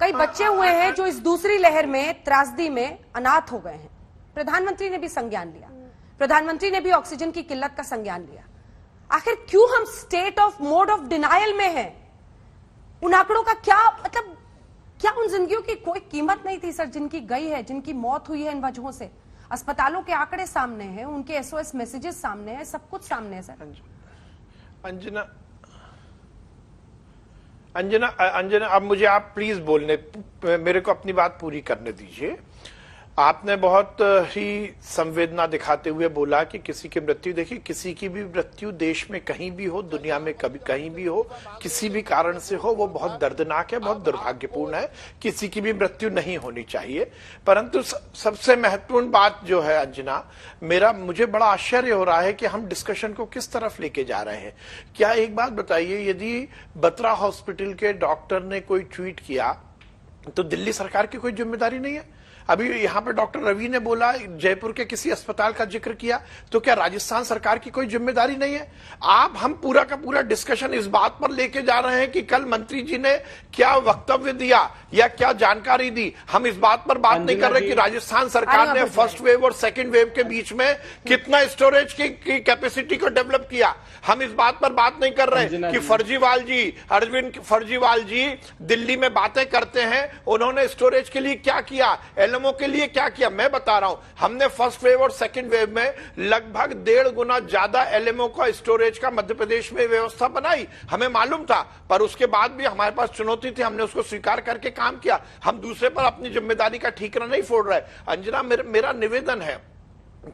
[SPEAKER 1] कई बच्चे हुए हैं जो इस दूसरी लहर में त्रासदी में अनाथ हो गए हैं, प्रधानमंत्री ने भी संज्ञान लिया, प्रधानमंत्री ने भी ऑक्सीजन की किल्लत का संज्ञान लिया। आखिर क्यों हम state of mode of denial में हैं? उन आंकड़ों का क्या मतलब, क्या उन जिंदगियों की कोई कीमत नहीं थी सर, जिनकी गई है, जिनकी मौत हुई है इन वजहों से? अस्पतालों के आंकड़े सामने हैं, उनके एसओएस मैसेजेस सामने हैं, सब कुछ सामने है सर।
[SPEAKER 12] अंजना अब मुझे आप प्लीज बोलने, मेरे को अपनी बात पूरी करने दीजिए। आपने बहुत ही संवेदना दिखाते हुए बोला कि किसी की मृत्यु, देखिए किसी की भी मृत्यु देश में कहीं भी हो, दुनिया में कभी कहीं भी हो, किसी भी कारण से हो, वो बहुत दर्दनाक है, बहुत दुर्भाग्यपूर्ण है। किसी की भी मृत्यु नहीं होनी चाहिए। परंतु सबसे महत्वपूर्ण बात जो है अंजना, मुझे बड़ा आश्चर्य हो रहा है कि हम डिस्कशन को किस तरफ लेके जा रहे हैं। क्या एक बात बताइए, यदि बत्रा हॉस्पिटल के डॉक्टर ने कोई ट्वीट किया तो दिल्ली सरकार की कोई जिम्मेदारी नहीं है? अभी यहां पे डॉक्टर रवि ने बोला, जयपुर के किसी अस्पताल का जिक्र किया, तो क्या राजस्थान सरकार की कोई जिम्मेदारी नहीं है? हम पूरा का पूरा डिस्कशन इस बात पर लेके जा रहे हैं कि कल मंत्री जी ने क्या वक्तव्य दिया या क्या जानकारी दी। हम इस बात पर बात नहीं कर रहे कि राजस्थान सरकार ने फर्स्ट वेव और सेकेंड वेव के बीच में कितना स्टोरेज की कैपेसिटी को डेवलप किया। हम इस बात पर बात नहीं कर रहे कि फर्जीवाल जी, अरविंद फर्जीवाल जी दिल्ली में बातें करते हैं, उन्होंने स्टोरेज के लिए क्या किया, एलएमओ के लिए क्या किया। मैं बता रहा हूं, हमने फर्स्ट वेव और सेकंड वेव में लगभग 1.5 गुना ज्यादा एलएमओ का स्टोरेज का मध्य प्रदेश में व्यवस्था बनाई। हमें मालूम था, पर उसके बाद भी हमारे पास चुनौती थी, हमने उसको स्वीकार करके काम किया। हम दूसरे पर अपनी जिम्मेदारी का ठीकरा नहीं फोड़ रहे। अंजना, मेरा निवेदन है,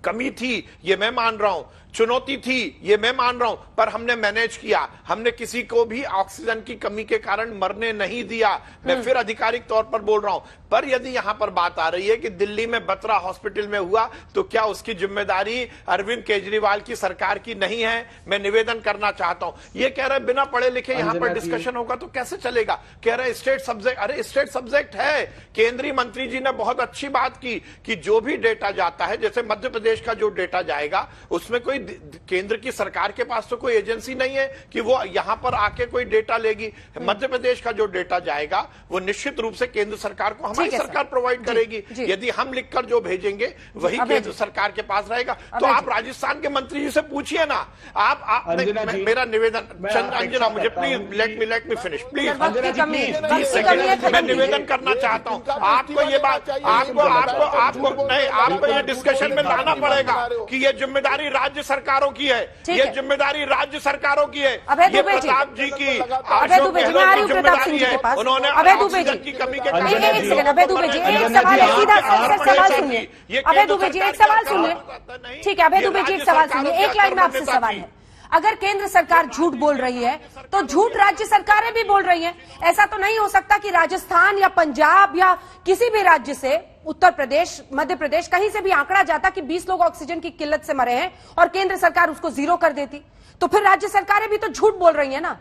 [SPEAKER 12] कमी थी ये मैं मान रहा हूं, चुनौती थी ये मैं मान रहा हूं, पर हमने मैनेज किया। हमने किसी को भी ऑक्सीजन की कमी के कारण मरने नहीं दिया। मैं फिर आधिकारिक तौर पर बोल रहा हूं। पर यदि यहां पर बात आ रही है कि दिल्ली में बत्रा हॉस्पिटल में हुआ, तो क्या उसकी जिम्मेदारी अरविंद केजरीवाल की सरकार की नहीं है? मैं निवेदन करना चाहता हूं। ये कह रहे बिना पढ़े लिखे यहां पर डिस्कशन होगा तो कैसे चलेगा? कह रहे स्टेट सब्जेक्ट, अरे स्टेट सब्जेक्ट है। केंद्रीय मंत्री जी ने बहुत अच्छी बात की कि जो भी डेटा जाता है, जैसे मध्य प्रदेश का जो डेटा जाएगा, उसमें कोई केंद्र की सरकार के पास तो कोई एजेंसी नहीं है कि वो यहां पर आके कोई डेटा लेगी। मध्य प्रदेश का जो डेटा जाएगा वो निश्चित रूप से केंद्र सरकार को हमारी सरकार प्रोवाइड करेगी। यदि हम लिखकर जो भेजेंगे वही केंद्र सरकार के पास रहेगा। तो आप राजस्थान के मंत्री जी से पूछिए ना। मेरा निवेदन, अंजना मुझे please let me finish please, मैं निवेदन करना चाहता हूं। आपको ये बात, आपको ये डिस्कशन में लाना पड़ेगा कि ये जिम्मेदारी राज्य सरकारों की है, ये जिम्मेदारी राज्य सरकारों की है। ये प्रताप जी की जिम्मेदारी है। उन्होंने ऑक्सीजन की कमी के कारण,
[SPEAKER 1] अभय दुबे जी एक सवाल है, सीधा सवाल सुनिए। अभय दुबे जी एक सवाल सुनिए, ठीक है अभय दुबे जी एक सवाल सुनिए, एक लाइन में आपसे सवाल है। अगर केंद्र सरकार झूठ बोल रही है तो झूठ राज्य सरकारें भी बोल रही हैं। ऐसा तो नहीं हो सकता कि राजस्थान या पंजाब या किसी भी राज्य से, उत्तर प्रदेश, मध्य प्रदेश, कहीं से भी आंकड़ा जाता कि 20 लोग ऑक्सीजन की किल्लत से मरे हैं और केंद्र सरकार उसको 0 कर देती। तो फिर राज्य सरकारें भी तो झूठ बोल रही है ना।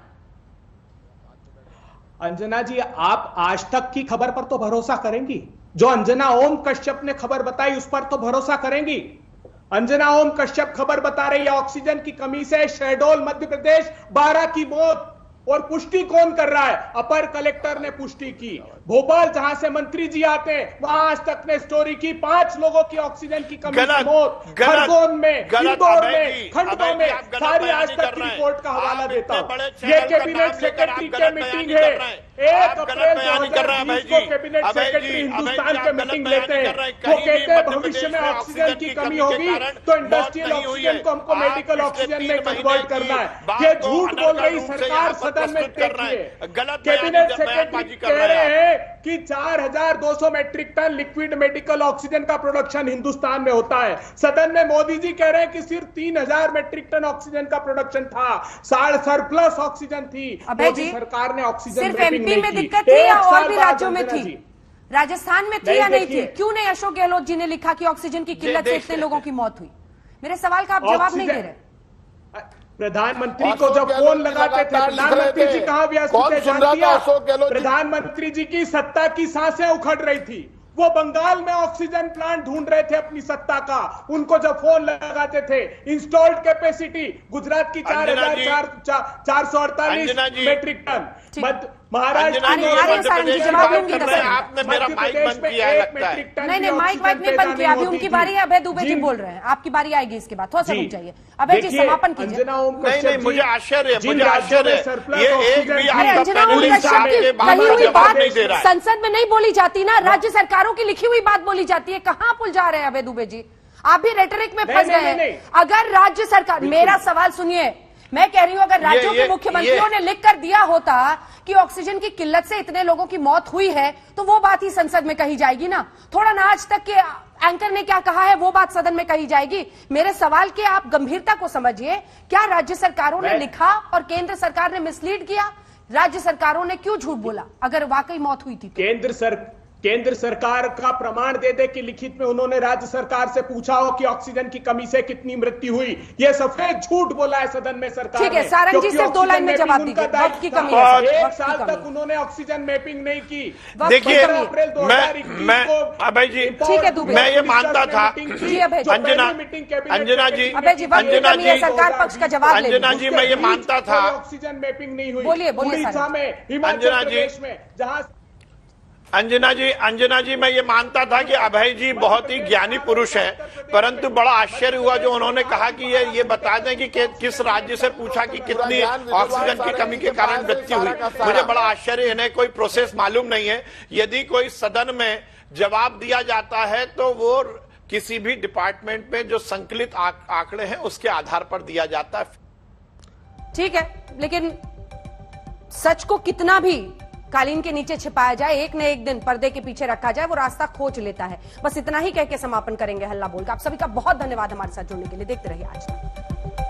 [SPEAKER 18] अंजना जी, आप आज तक की खबर पर तो भरोसा करेंगी? जो अंजना ओम कश्यप ने खबर बताई उस पर तो भरोसा करेंगी? अंजना ओम कश्यप खबर बता रही है ऑक्सीजन की कमी से शहडोल मध्य प्रदेश 12 की मौत, और पुष्टि कौन कर रहा है? अपर कलेक्टर ने पुष्टि की। भोपाल जहां से मंत्री जी आते हैं वहां आज तक ने स्टोरी की 5 लोगों की ऑक्सीजन की कमी से मौत। खरगोन में, इंदौर में, खंडवा में, सारी आज तक की रिपोर्ट का हवाला देता हूं। ये कैबिनेट सेक्रेटरी की मीटिंग है, 1 अप्रैल 2020 को कैबिनेट सेक्रेटरी हिंदुस्तान के मीटिंग लेते हैं। वो कहते हैं भविष्य में ऑक्सीजन की कमी होगी तो इंडस्ट्रियल ऑक्सीजन को हमको मेडिकल ऑक्सीजन में कन्वर्ट करना है। ये झूठ बोल रही सरकार सदन में। देखिए, कैबिनेट सेक्रेटरी कह रहे हैं कि 4200 metric ton liquid medical oxygen का प्रोडक्शन हिंदुस्तान में होता है। सदन में मोदी जी कह रहे हैं कि सिर्फ 3000 मैट्रिक टन ऑक्सीजन का प्रोडक्शन था, सरप्लस ऑक्सीजन थी। मोदी सरकार ने ऑक्सीजन
[SPEAKER 1] सिर्फ एमपी में दिक्कत थी या और भी राज्यों में थी? राजस्थान में थी या नहीं थी? क्यों नहीं अशोक गहलोत जी ने लिखा कि ऑक्सीजन की किल्लत से इतने लोगों की मौत हुई? मेरे सवाल का आप जवाब नहीं दे रहे।
[SPEAKER 18] प्रधानमंत्री को जब फोन लगाते थे, प्रधानमंत्री जी कहां व्यस्त थे जानती है? प्रधानमंत्री जी की सत्ता की सांसें उखड़ रही थी। वो बंगाल में ऑक्सीजन प्लांट ढूंढ रहे थे अपनी सत्ता का। उनको जब फोन लगाते थे, इंस्टॉल्ड कैपेसिटी गुजरात की 4448 मैट्रिक टन, महाराष्ट्र
[SPEAKER 12] आपने मेरा माइक बंद किया है लगता है।
[SPEAKER 1] नहीं, माइक नहीं बंद किया, अभी उनकी बारी है। अभय दुबे जी बोल रहे हैं, आपकी बारी आएगी इसके बाद, थोड़ा सा रुक जाइए। अभय जी समापन कीजिए।
[SPEAKER 12] नहीं, मुझे आश्चर्य है, ये एक भी
[SPEAKER 1] अंजना ओम कश्यप की कही हुई बात संसद में नहीं बोली जाती ना, राज्य सरकारों की लिखी हुई बात बोली जाती है। कहाँ भूल जा रहे हैं अभय दुबे जी, आप भी रेटरिक में फंस गए हैं। अगर राज्य सरकार, मेरा सवाल सुनिए, मैं कह रही हूं अगर राज्यों के मुख्यमंत्रियों ने लिख कर दिया होता कि ऑक्सीजन की किल्लत से इतने लोगों की मौत हुई है, तो वो बात ही संसद में कही जाएगी ना। थोड़ा ना आज तक के एंकर ने क्या कहा है वो बात सदन में कही जाएगी। मेरे सवाल के आप गंभीरता को समझिए। क्या राज्य सरकारों ने लिखा और केंद्र सरकार ने मिसलीड किया? राज्य सरकारों ने क्यों झूठ बोला अगर वाकई मौत हुई थी?
[SPEAKER 18] केंद्र सरकार का प्रमाण दे दे कि लिखित में उन्होंने राज्य सरकार से पूछा हो कि ऑक्सीजन की कमी से कितनी मृत्यु हुई। ये सफेद झूठ बोला है सदन में सरकार ने।
[SPEAKER 1] ठीक है, सारंग जी सिर्फ 2 लाइन में जवाब दीजिए। वक्त की कमी है,
[SPEAKER 18] 1 साल तक उन्होंने ऑक्सीजन मैपिंग नहीं की।
[SPEAKER 12] देखिए, मैं अभय जी,
[SPEAKER 1] ठीक है दुबे,
[SPEAKER 12] मैं ये मानता था
[SPEAKER 1] सरकार पक्ष का जवाब।
[SPEAKER 12] अंजना जी, मैं ये मानता था
[SPEAKER 18] ऑक्सीजन मैपिंग नहीं हुई।
[SPEAKER 1] बोलिए
[SPEAKER 18] उड़ीसा में, हिमाचल प्रदेश में, जहां
[SPEAKER 12] अंजना जी, मैं ये मानता था कि अभय जी बहुत ही ज्ञानी पुरुष है, परंतु बड़ा आश्चर्य हुआ जो उन्होंने कहा कि ये बता दें कि किस राज्य से पूछा कि कितनी ऑक्सीजन की कमी के कारण मृत्यु हुई। मुझे बड़ा आश्चर्य, इन्हें कोई प्रोसेस मालूम नहीं है। यदि कोई सदन में जवाब दिया जाता है तो वो किसी भी डिपार्टमेंट में जो संकलित आंकड़े हैं उसके आधार पर दिया जाता है।
[SPEAKER 1] ठीक है, लेकिन सच को कितना भी कालीन के नीचे छिपाया जाए, एक न एक दिन पर्दे के पीछे रखा जाए, वो रास्ता खोज लेता है। बस इतना ही कह के समापन करेंगे हल्ला बोल का। आप सभी का बहुत धन्यवाद हमारे साथ जुड़ने के लिए। देखते रहिए आज तक।